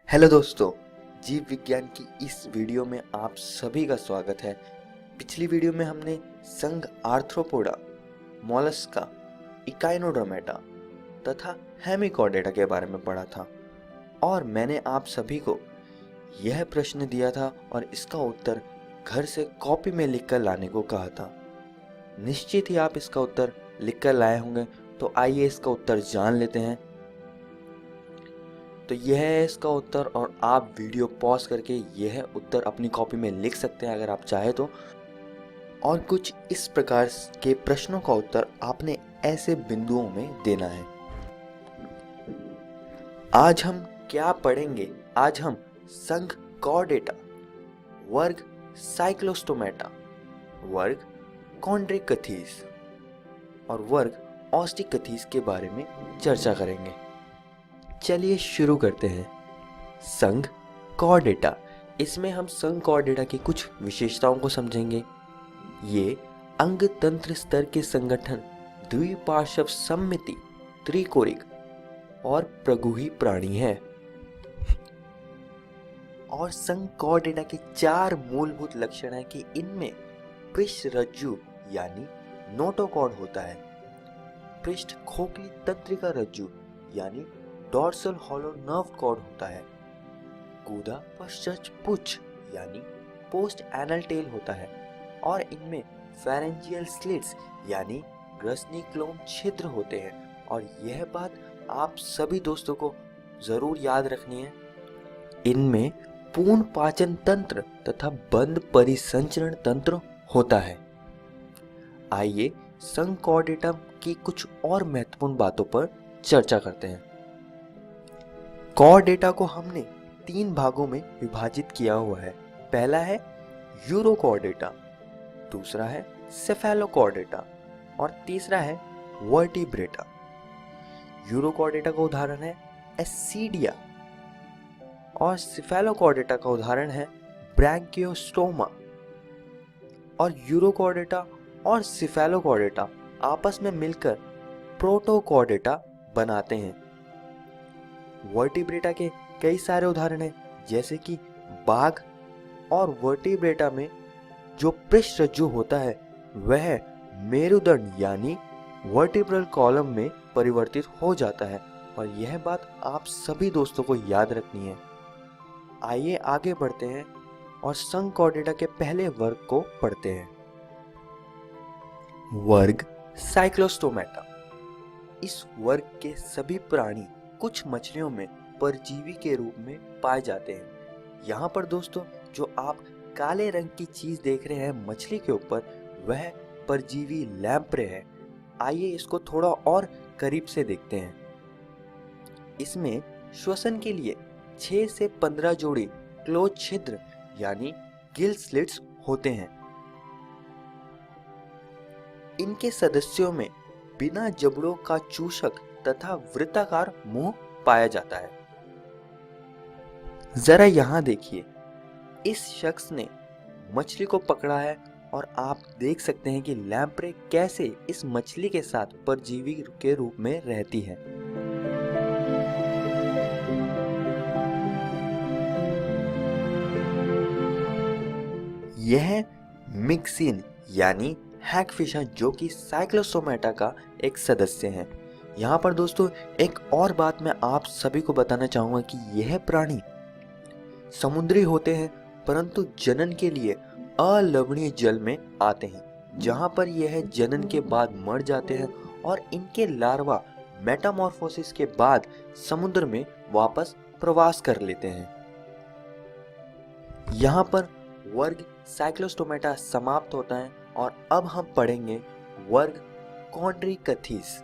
Hello दोस्तों, जीव विज्ञान की इस वीडियो में आप सभी का स्वागत है। पिछली वीडियो में हमने संघ आर्थ्रोपोडा, मोलस्का, इकाइनोडर्मेटा तथा हेमिकॉर्डेटा के बारे में पढ़ा था और मैंने आप सभी को यह प्रश्न दिया था और इसका उत्तर घर से कॉपी में लिखकर लाने को कहा था। निश्चित ही आप इसका उत्तर लिखकर लाए होंगे, तो आइए इसका उत्तर जान लेते हैं। तो यह है इसका उत्तर और आप वीडियो पॉज करके यह उत्तर अपनी कॉपी में लिख सकते हैं अगर आप चाहे तो। और कुछ इस प्रकार के प्रश्नों का उत्तर आपने ऐसे बिंदुओं में देना है। आज हम क्या पढ़ेंगे? आज हम संघ कॉर्डेटा, वर्ग साइक्लोस्टोमेटा, वर्ग कॉन्ड्रिकथीस और वर्ग ऑस्टिकथीस के बारे में चर्चा करेंगे। चलिए शुरू करते हैं। संघ कॉर्डेटा, इसमें हम संघ कॉर्डेटा की कुछ विशेषताओं को समझेंगे। ये अंग तंत्र स्तर के संगठन, द्विपार्श्व सममिति, त्रिकोरिक और प्रगुही प्राणी है। और संघ कॉर्डेटा के 4 मूलभूत लक्षण है कि इनमें पृष्ठ रज्जु यानी नोटोकॉर्ड होता है, पृष्ठ खोखली तंत्रिका रज्जु यानी डॉर्सल हॉलो नर्व कॉर्ड होता है, गूदा पश्चात पुच्छ यानी पोस्ट एनल टेल होता है और इनमें फेरेंजियल स्लिट्स यानी ग्रसनी क्लोम छिद्र होते हैं। और यह बात आप सभी दोस्तों को जरूर याद रखनी है, इनमें पूर्ण पाचन तंत्र तथा बंद परिसंचरण तंत्र होता है। आइए संघ कॉर्डेटा की कुछ और महत्वपूर्ण बातों पर चर्चा करते हैं। कॉर्डेटा को हमने 3 भागों में विभाजित किया हुआ है। पहला है यूरोकॉर्डेटा, दूसरा है सेफेलोकॉर्डेटा और तीसरा है वर्टिब्रेटा। यूरोकॉर्डेटा का उदाहरण है एस्सीडिया और सेफेलोकॉर्डेटा का उदाहरण है ब्रैंकियोस्टोमा। और यूरोकॉर्डेटा और सेफेलोकॉर्डेटा आपस में मिलकर प्रोटोकॉर्डेटा बनाते हैं। वर्टिब्रेटा के कई सारे उदाहरण हैं, जैसे कि बाघ, और वर्टिब्रेटा में जो पृष्ठ रज्जु होता है वह मेरुदंड यानी वर्टिब्रल कॉलम में परिवर्तित हो जाता है। और यह बात आप सभी दोस्तों को याद रखनी है। आइए आगे बढ़ते हैं और संघ कॉर्डेटा के पहले वर्ग को पढ़ते हैं। वर्ग साइक्लोस्टोमेटा। इस वर्ग के सभी प्राणी कुछ मछलियों में परजीवी के रूप में पाए जाते हैं। यहाँ पर दोस्तों जो आप काले रंग की चीज देख रहे हैं मछली के ऊपर, वह परजीवी लैम्प्रे है। आइए इसको थोड़ा और करीब से देखते हैं। इसमें श्वसन के लिए 6 से 15 जोड़ी क्लोज छिद्र यानी गिल स्लिट्स होते हैं। इनके सदस्यों में बिना जबड़ों का चूषक तथा वृत्ताकार मुंह पाया जाता है। जरा यहां देखिए, इस शख्स ने मछली को पकड़ा है और आप देख सकते हैं कि लैम्प्रे कैसे इस मछली के साथ परजीवी के रूप में रहती है। यह मिक्सिन यानी हैगफिश है, जो कि साइक्लोस्टोमेटा का एक सदस्य है। यहाँ पर दोस्तों एक और बात मैं आप सभी को बताना चाहूंगा कि यह प्राणी समुद्री होते हैं, परंतु जनन के लिए अलवणीय जल में आते हैं, जहाँ पर यह जनन के बाद मर जाते हैं और इनके लार्वा मेटामॉर्फोसिस के बाद समुद्र में वापस प्रवास कर लेते हैं। यहाँ पर वर्ग साइक्लोस्टोमेटा समाप्त होता है और अब हम पढ़ेंगे वर्ग कॉन्ड्रिकथीस।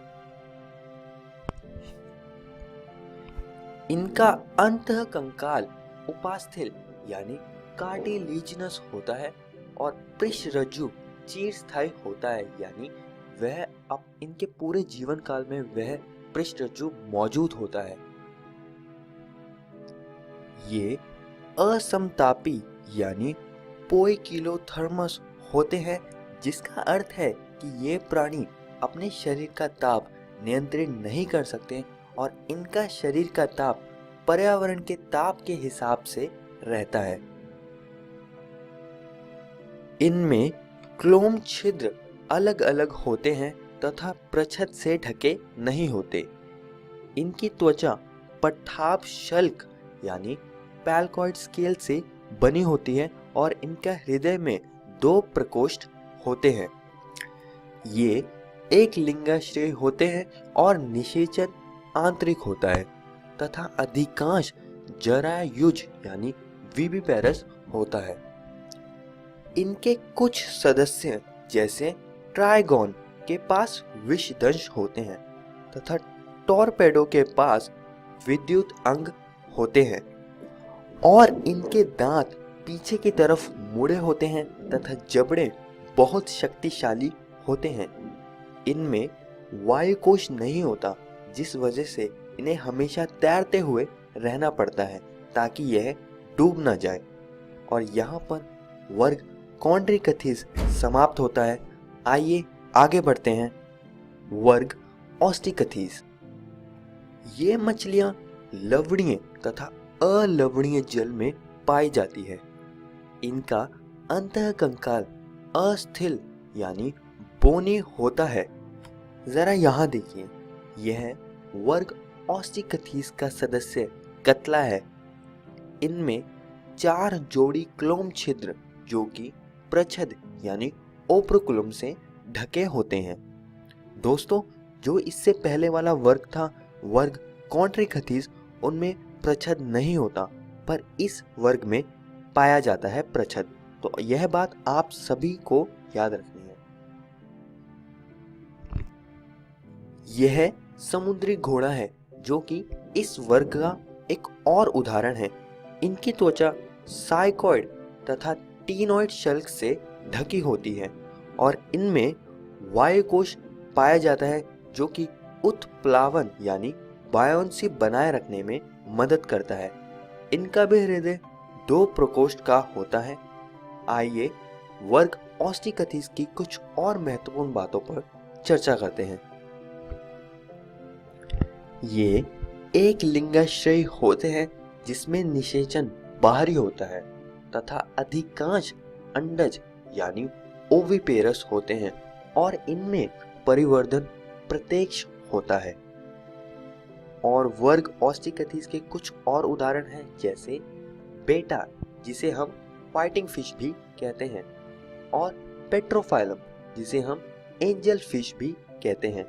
इनका अंतः कंकाल उपास्थल यानी कार्टिलेजिनस होता है और पृष्ठ रज्जु चिरस्थायी होता है, यानी वह अब इनके पूरे जीवन काल में वह पृष्ठ रज्जु मौजूद होता है। ये असमतापी यानी पोइकिलोथर्मस होते हैं, जिसका अर्थ है कि ये प्राणी अपने शरीर का ताप नियंत्रित नहीं कर सकते और इनका शरीर का ताप पर्यावरण के ताप के हिसाब से रहता है। इनमें क्लोम छिद्र अलग अलग होते हैं तथा प्रच्छद से ढके नहीं होते। इनकी त्वचा पठाभ शल्क यानी पैलकॉइड स्केल से बनी होती है और इनका हृदय में 2 प्रकोष्ठ होते हैं। ये एक लिंगाश्रयी होते हैं और निषेचन आंतरिक होता है तथा अधिकांश जरायुज यानी विविपेरस होता है। इनके कुछ सदस्य जैसे ट्राइगोन के पास विषदंश होते हैं तथा टॉर्पेडो के पास विद्युत अंग होते हैं और इनके दांत पीछे की तरफ मुड़े होते हैं तथा जबड़े बहुत शक्तिशाली होते हैं। इनमें वायुकोश नहीं होता, जिस वजह से इन्हें हमेशा तैरते हुए रहना पड़ता है ताकि यह डूब ना जाए। और यहाँ पर वर्ग कॉन्ड्रिकथिस समाप्त होता है। आइए आगे बढ़ते हैं। वर्ग ऑस्टिकथिस। ये मछलियाँ लवणीय तथा अलवणीय जल में पाई जाती है। इनका अंतःकंकाल अस्थिल यानी बोनी होता है। जरा यहाँ देखिए, यह वर्ग ऑस्टिकथिस का सदस्य कतला है। इनमें 4 जोड़ी क्लोम छिद्र जो कि प्रच्छद यानी ओप्रकुलम से ढके होते हैं। दोस्तों, जो इससे पहले वाला वर्ग था वर्ग कॉन्ट्रिकथिस, उनमें प्रच्छद नहीं होता, पर इस वर्ग में पाया जाता है प्रच्छद। तो यह बात आप सभी को याद रखनी है। यह समुद्री घोड़ा है जो कि इस वर्ग का एक और उदाहरण है। इनकी त्वचा साइकोइड तथा टीनोइड शल्क से ढकी होती है और इनमें वायुकोश पाया जाता है जो कि उत्प्लावन यानी बायोन्सी बनाए रखने में मदद करता है। इनका भी हृदय 2 प्रकोष्ठ का होता है। आइए वर्ग ऑस्टिकथिस की कुछ और महत्वपूर्ण बातों पर चर्चा करते हैं। ये एक लिंगाश्रयी होते हैं जिसमें निषेचन बाहरी होता है तथा अधिकांश अंडज यानी ओविपेरस होते हैं और इनमें परिवर्धन प्रत्यक्ष होता है। और वर्ग ऑस्टिकथिस के कुछ और उदाहरण हैं, जैसे बेटा जिसे हम फाइटिंग फिश भी कहते हैं और पेट्रोफाइलम जिसे हम एंजल फिश भी कहते हैं।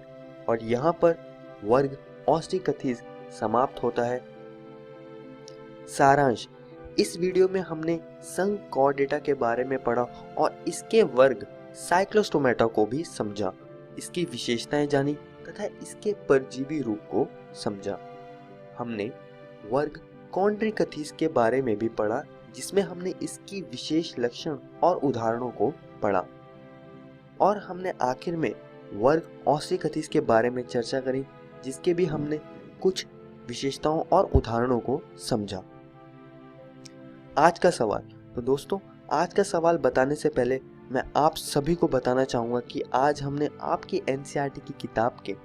और यहाँ पर वर्ग ऑस्टिकथिस समाप्त होता है। सारांश, इस वीडियो में हमने संघ कॉर्डेटा के बारे में पढ़ा और इसके वर्ग साइक्लोस्टोमेटा को भी समझा, इसकी विशेषताएं जानी तथा इसके परजीवी रूप को समझा। हमने वर्ग कॉन्ड्रिकथिस के बारे में भी पढ़ा, जिसमें हमने इसकी विशेष लक्षण और उदाहरणों को पढ़ा। और हमने आखिर में वर्ग ऑस्टिकथिस के बारे में चर्चा करी, जिसके भी हमने कुछ विशेषताओं और उदाहरणों को समझा। आज का सवाल, तो दोस्तों आज का सवाल बताने से पहले मैं आप सभी को बताना चाहूँगा कि आज हमने आपकी एनसीईआरटी की किताब के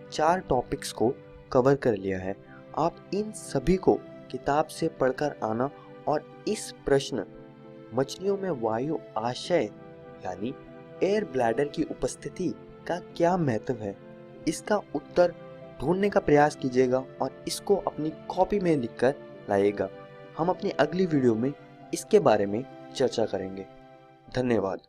4 टॉपिक्स को कवर कर लिया है। आप इन सभी को किताब से पढ़कर आना और इस प्रश्न मछलियों में वायु आशय यानी एयर ब्लैडर की उपस्थिति का क्या महत्व है, इसका उत्तर ढूंढने का प्रयास कीजिएगा और इसको अपनी कॉपी में लिखकर लाइएगा। हम अपनी अगली वीडियो में इसके बारे में चर्चा करेंगे। धन्यवाद।